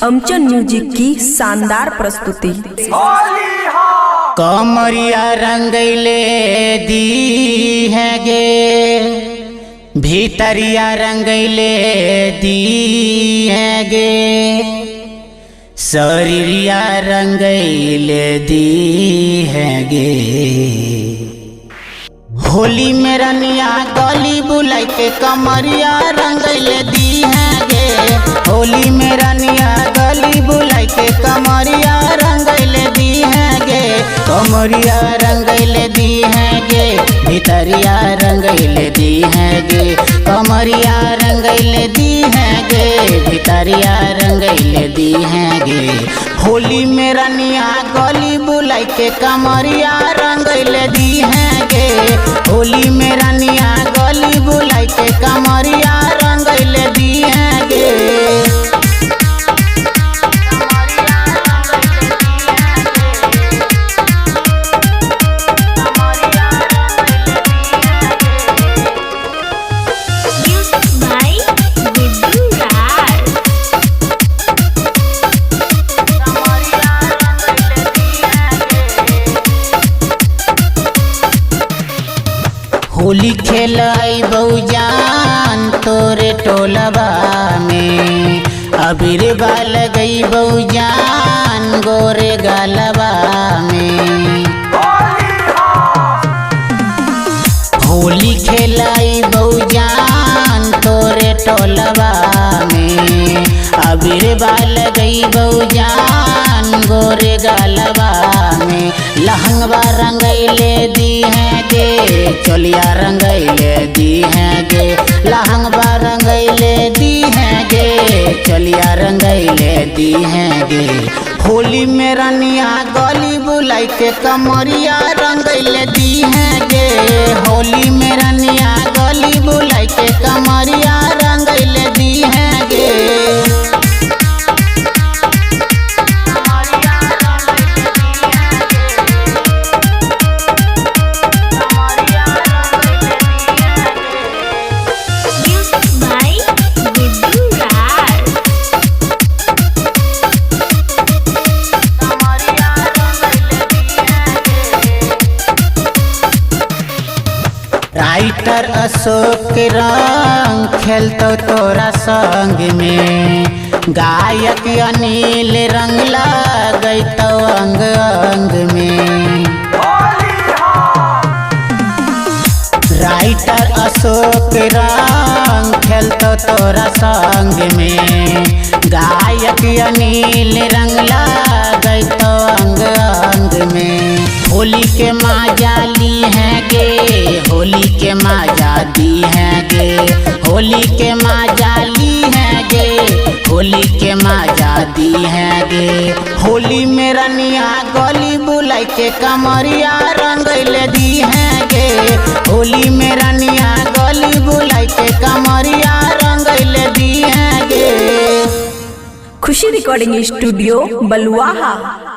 अमचन music की शानदार प्रस्तुति। कमरिया रंगैले दी है गे, भीतरिया रंगैले दी है गे, शरीरिया रंगैले दी है गे। होली में रनिया गली बुलाई के कमरिया रंगैले दी है गे। होली में रनिया गली बुलाई के कमरिया रंगैले दी है गे। कमरिया रंगैले दी है गे, भीतरिया रंगैले दी है गे। कमरिया रंगैले दी है गे, भीतरिया रंगैले दी है गे। होली में रनिया गली बुलाई के कमरिया रंगैले दी है गे। होली में रनिया गली बुलाई के कमरिया रंगैले दी है गे। होली खेलाई बउजान तोरे टोलबा में, अबीर बाल गई बउजान गोरे गालबा में। होली खेलाई बउजान तोरे टोलबा में, अबीर बाल गई बउजान गोरे गालबा में। लहंगवा रंगैले दी है गे, चोलिया रंगैले दी है गे। लहंगवा रंगैले दी है गे, चोलिया रंगैले दी है गे। होली में रनिया गली बुलाई के कमरिया रंगैले दी है गे। होली में रनिया गली बुलाई के कमरिया रंगैले दी है गे। राइटर अशोक रंग खेलतो तोरा संग में, गायक अनिल रंग लगैतो अंग अंग में। राइटर अशोक रंग खेलतो तोरा संग में, गायक अनिल रंग लगैतो अंग अंग में। होली के माजा ली है गे, होली के माजा दी है गे। होली के माजा ली है गे, होली के माजा दी है गे। होली में रनिया गली बुलाई के कमरिया रंगैले दी है गे। होली में रनिया गली बुलाई के कमरिया रंगैले दी है गे। खुशी रिकॉर्डिंग स्टूडियो बलुआहा।